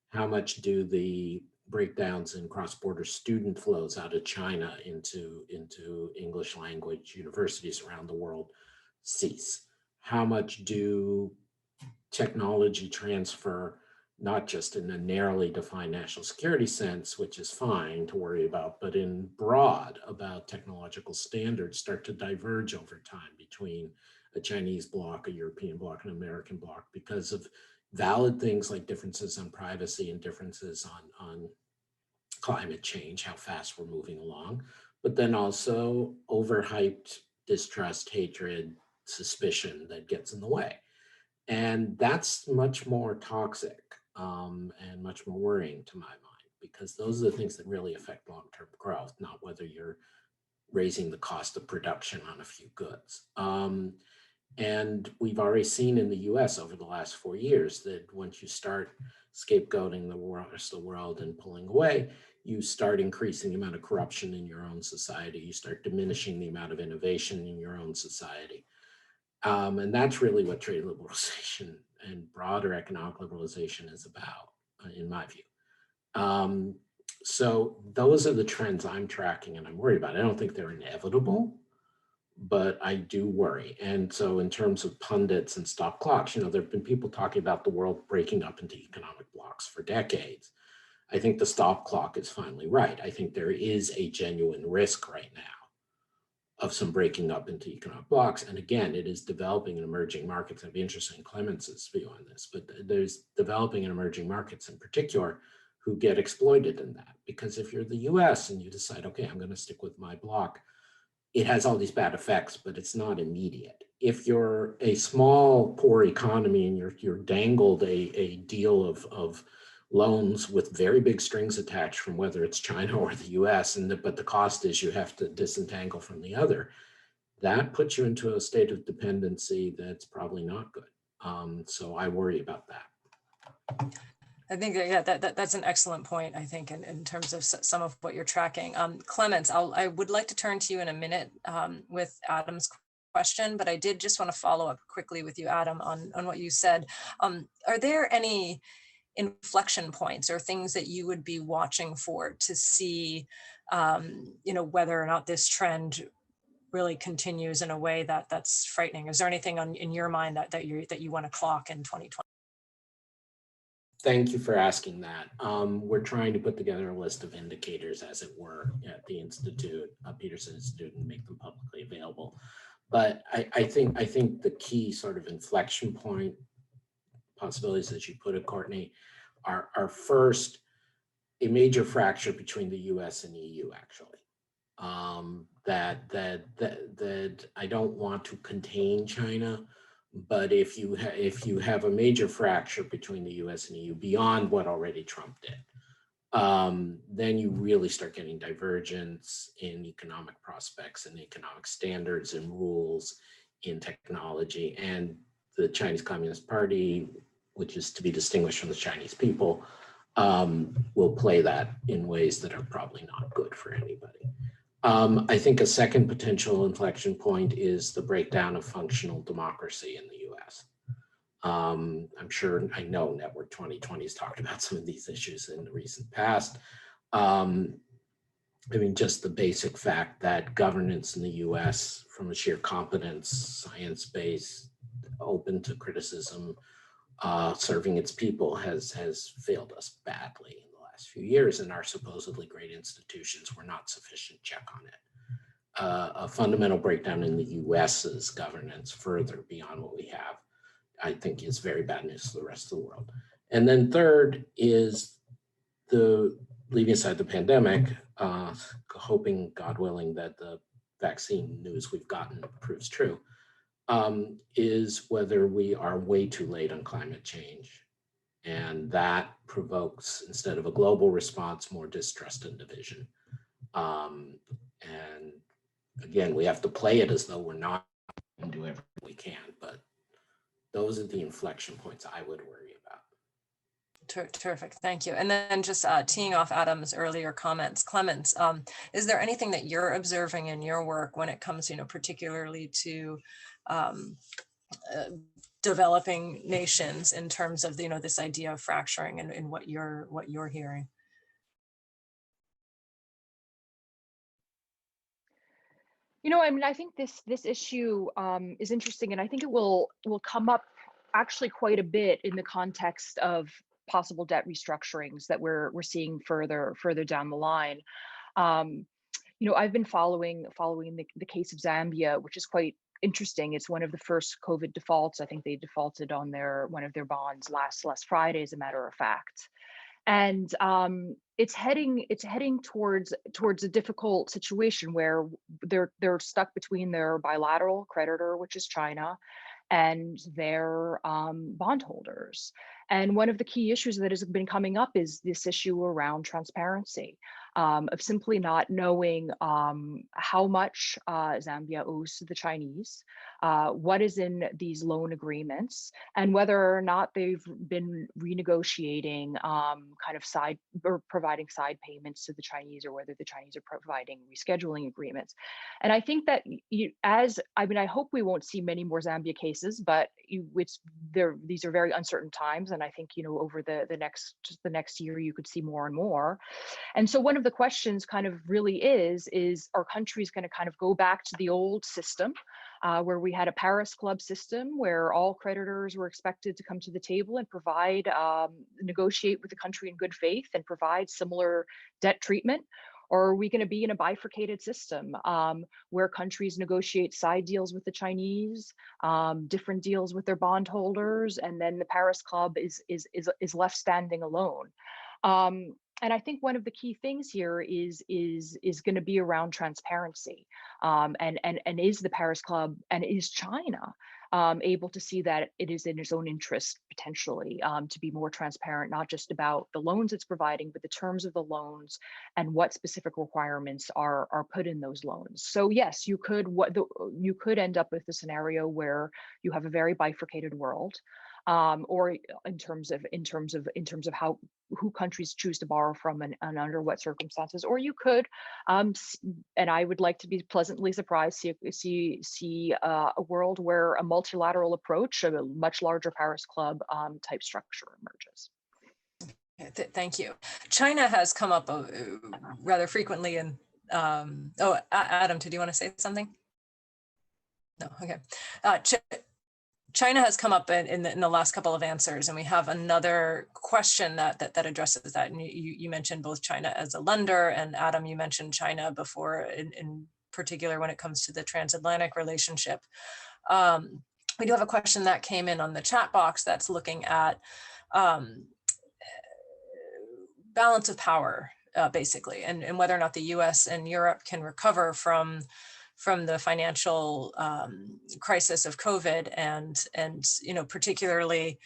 How much do the breakdowns in cross-border student flows out of China into English language universities around the world cease? How much do technology transfer, not just in a narrowly defined national security sense, which is fine to worry about, but in broad about technological standards, start to diverge over time between a Chinese bloc, a European bloc, an American bloc, because of valid things like differences on privacy and differences on climate change, how fast we're moving along, but then also overhyped distrust, hatred, suspicion that gets in the way. And that's much more toxic and much more worrying to my mind, because those are the things that really affect long-term growth, not whether you're raising the cost of production on a few goods. And we've already seen in the US over the last 4 years that once you start scapegoating the rest of the world and pulling away, you start increasing the amount of corruption in your own society. You start diminishing the amount of innovation in your own society. And that's really what trade liberalization and broader economic liberalization is about, in my view. So those are the trends I'm tracking and I'm worried about. I don't think they're inevitable, but I do worry. And so in terms of pundits and stop clocks, there have been people talking about the world breaking up into economic blocks for decades. I think the stop clock is finally right. I think there is a genuine risk right now of some breaking up into economic blocks. And again, it is developing in emerging markets. I'd be interested in Clemence's view on this, but there's developing in emerging markets in particular who get exploited in that. Because if you're the US and you decide, okay, I'm going to stick with my block, it has all these bad effects, but it's not immediate. If you're a small, poor economy and you're dangled a deal of loans with very big strings attached from whether it's China or the US, but the cost is you have to disentangle from the other, that puts you into a state of dependency that's probably not good. So I worry about that. I think that's an excellent point, I think, in terms of some of what you're tracking. Clemence, I would like to turn to you in a minute with Adam's question, but I did just want to follow up quickly with you, Adam, on what you said. Are there any inflection points or things that you would be watching for to see, whether or not this trend really continues in a way that's frightening? Is there anything in your mind that you want to clock in 2020? Thank you for asking that. We're trying to put together a list of indicators, as it were, at the Institute, Peterson Institute, and make them publicly available. But I think the key sort of inflection point possibilities, as you put it, Courtney, are first a major fracture between the U.S. and EU. Actually, that I don't want to contain China. But if you have a major fracture between the US and EU beyond what already Trump did, then you really start getting divergence in economic prospects and economic standards and rules in technology. And the Chinese Communist Party, which is to be distinguished from the Chinese people, will play that in ways that are probably not good for anybody. I think a second potential inflection point is the breakdown of functional democracy in the US. I know Network 2020 has talked about some of these issues in the recent past. Just the basic fact that governance in the US, from a sheer competence, science-based, open to criticism, serving its people has failed us badly in the last few years, and our supposedly great institutions were not sufficient check on it. A fundamental breakdown in the US's governance further beyond what we have, I think, is very bad news to the rest of the world. And then third is leaving aside the pandemic, hoping, God willing, that the vaccine news we've gotten proves true, is whether we are way too late on climate change. And that provokes, instead of a global response, more distrust and division. And again, we have to play it as though we're not and do everything we can, but those are the inflection points I would worry about. Terrific, thank you. And then just teeing off Adam's earlier comments, Clemence, is there anything that you're observing in your work when it comes, particularly to developing nations in terms of this idea of fracturing and what you're hearing? I think this issue is interesting, and I think it will come up actually quite a bit in the context of possible debt restructurings that we're seeing further down the line. I've been following the case of Zambia, which is quite interesting. It's one of the first COVID defaults. I think they defaulted on one of their bonds last Friday, as a matter of fact. And it's heading towards a difficult situation where they're stuck between their bilateral creditor, which is China, and their bondholders. And one of the key issues that has been coming up is this issue around transparency, of simply not knowing how much Zambia owes to the Chinese, what is in these loan agreements, and whether or not they've been renegotiating kind of side or providing side payments to the Chinese, or whether the Chinese are providing rescheduling agreements. And I think that I hope we won't see many more Zambia cases, but these are very uncertain times. And I think, over the next year, you could see more and more. And so one of the questions kind of really is are countries going to kind of go back to the old system where we had a Paris Club system where all creditors were expected to come to the table and negotiate with the country in good faith and provide similar debt treatment? Or are we going to be in a bifurcated system where countries negotiate side deals with the Chinese, different deals with their bondholders, and then the Paris Club is left standing alone? And I think one of the key things here is going to be around transparency, and is the Paris Club and is China able to see that it is in its own interest potentially to be more transparent, not just about the loans it's providing, but the terms of the loans and what specific requirements are put in those loans. So yes, you could end up with a scenario where you have a very bifurcated world. Or in terms of who countries choose to borrow from and under what circumstances, or you could, and I would like to be pleasantly surprised, see a world where a multilateral approach, a much larger Paris Club type structure emerges. Thank you. China has come up rather frequently in. Adam, did you want to say something? No. Okay. China has come up in the last couple of answers, and we have another question that addresses that. And you mentioned both China as a lender, and Adam, you mentioned China before, in particular when it comes to the transatlantic relationship. We do have a question that came in on the chat box that's looking at balance of power, basically, and whether or not the US and Europe can recover from the financial crisis of COVID, and particularly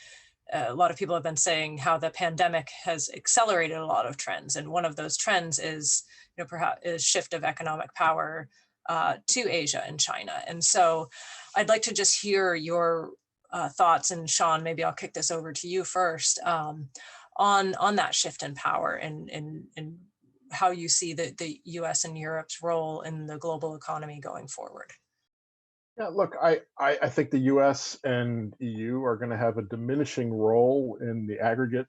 a lot of people have been saying how the pandemic has accelerated a lot of trends, and one of those trends is perhaps is shift of economic power to Asia and China. And so I'd like to just hear your thoughts, and Shawn, maybe I'll kick this over to you first, on that shift in power and how you see the US and Europe's role in the global economy going forward. Yeah, look, I think the US and EU are going to have a diminishing role in the aggregate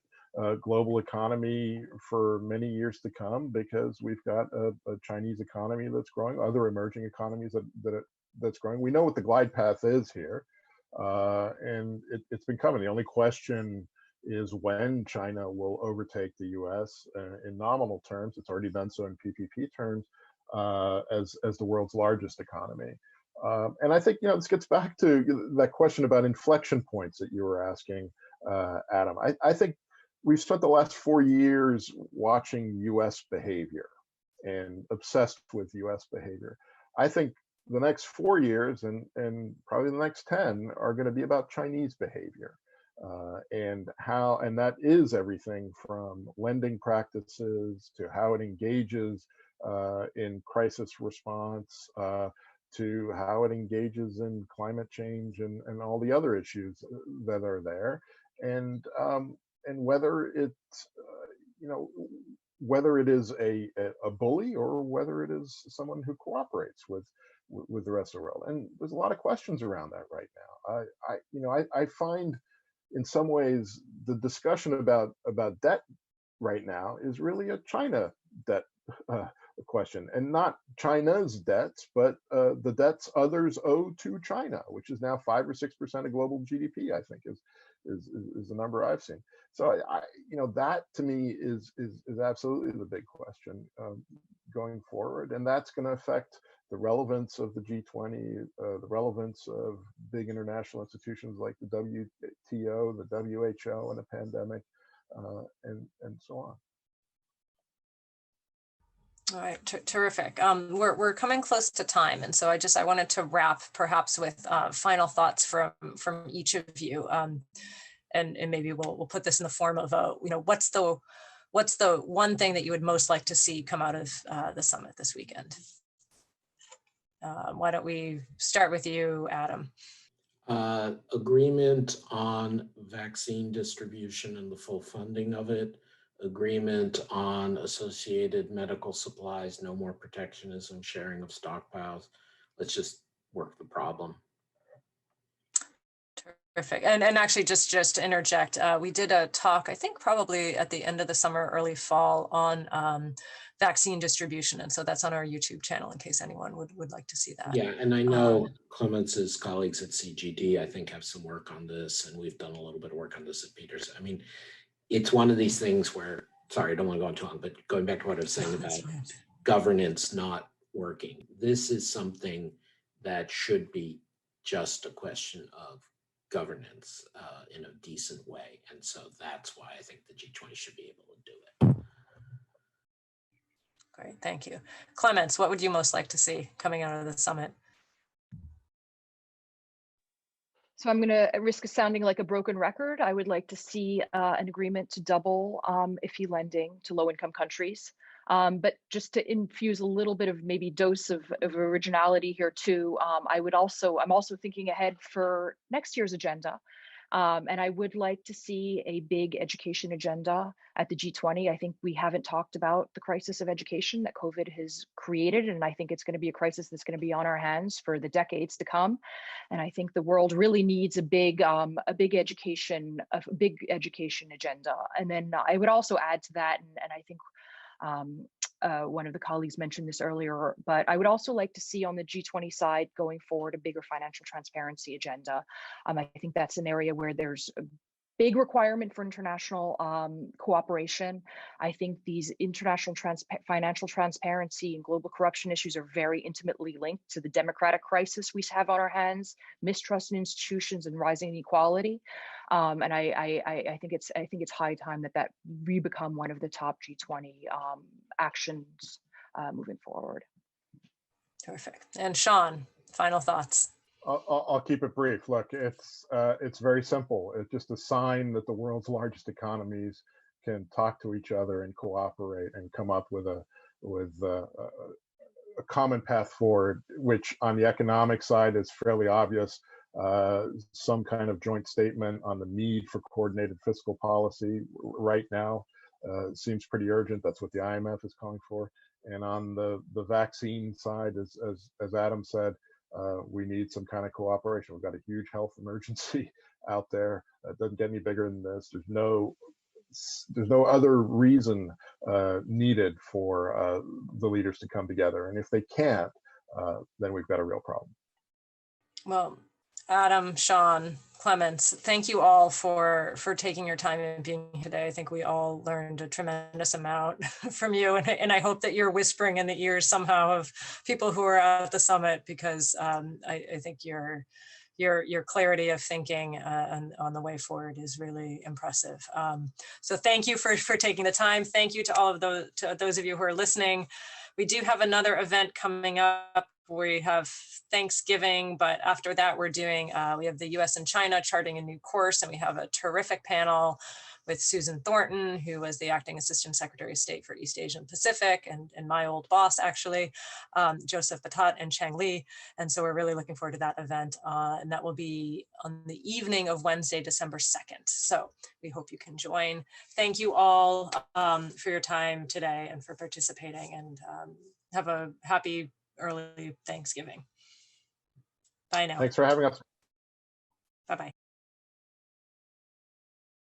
global economy for many years to come, because we've got a Chinese economy that's growing, other emerging economies that's growing. We know what the glide path is here, and it's been coming. The only question is when China will overtake the US in nominal terms. It's already done so in PPP terms as the world's largest economy. And I think, this gets back to that question about inflection points that you were asking, Adam. I think we've spent the last 4 years watching US behavior and obsessed with US behavior. I think the next 4 years and probably the next 10 are going to be about Chinese behavior. And that is everything from lending practices to how it engages in crisis response, to how it engages in climate change and all the other issues that are there, and whether it, you know, whether it is a bully or whether it is someone who cooperates with the rest of the world. And there's a lot of questions around that right now. I find in some ways the discussion about debt right now is really a China debt question, and not China's debts, but the debts others owe to China, which is now 5 or 6% of global GDP. I think is the number I've seen. So that to me is absolutely the big question going forward, and that's going to affect the relevance of the G20, the relevance of big international institutions like the WTO, the WHO, and a pandemic, and so on. All right, terrific. We're coming close to time, and so I wanted to wrap perhaps with final thoughts from each of you, and maybe we'll put this in the form of what's the one thing that you would most like to see come out of the summit this weekend? Why don't we start with you, Adam? Agreement on vaccine distribution and the full funding of it. Agreement on associated medical supplies, no more protectionism, sharing of stockpiles. Let's just work the problem. Terrific. And actually, just to interject, we did a talk, I think probably at the end of the summer, early fall, on vaccine distribution. And so that's on our YouTube channel in case anyone would like to see that. Yeah, and I know Clemence's colleagues at CGD, I think, have some work on this, and we've done a little bit of work on this at Peterson. I mean, it's one of these things where, sorry, I don't want to go on too long, but going back to what I was saying about governance not working, this is something that should be just a question of governance in a decent way. And so that's why I think the G20 should be able to do it. Great, thank you. Clemence, what would you most like to see coming out of the summit? So I'm going to risk sounding like a broken record. I would like to see an agreement to double IFI lending to low-income countries. But just to infuse a little bit of maybe dose of originality here too, I'm also thinking ahead for next year's agenda. And I would like to see a big education agenda at the G20. I think we haven't talked about the crisis of education that COVID has created, and I think it's going to be a crisis that's going to be on our hands for the decades to come. And I think the world really needs a big education agenda. And then I would also add to that, and I think one of the colleagues mentioned this earlier, but I would also like to see on the G20 side going forward a bigger financial transparency agenda. I think that's an area where there's a big requirement for international cooperation. I think these international financial transparency and global corruption issues are very intimately linked to the democratic crisis we have on our hands, mistrust in institutions, and rising inequality. And I think it's high time that re-become one of the top G20 actions moving forward. Terrific. And Shawn, final thoughts. I'll keep it brief. Look, it's very simple. It's just a sign that the world's largest economies can talk to each other and cooperate and come up with a common path forward, which on the economic side is fairly obvious. Some kind of joint statement on the need for coordinated fiscal policy right now seems pretty urgent. That's what the IMF is calling for. And on the vaccine side, as Adam said, we need some kind of cooperation. We've got a huge health emergency out there. It doesn't get any bigger than this. There's no other reason needed for the leaders to come together. And if they can't, then we've got a real problem. Well, Adam, Shawn, Clemence, thank you all for taking your time and being here today. I think we all learned a tremendous amount from you, and I hope that you're whispering in the ears somehow of people who are at the summit, because I think your clarity of thinking on the way forward is really impressive. So thank you for taking the time. Thank you to all of those of you who are listening. We do have another event coming up. We have Thanksgiving, but after that we're doing, we have the US and China charting a new course, and we have a terrific panel with Susan Thornton, who was the Acting Assistant Secretary of State for East Asia and Pacific, and my old boss, actually, Joseph Batat and Chang Li. And so we're really looking forward to that event. And that will be on the evening of Wednesday, December 2nd. So we hope you can join. Thank you all for your time today and for participating, and have a happy early Thanksgiving. Bye now. Thanks for having us. Bye-bye.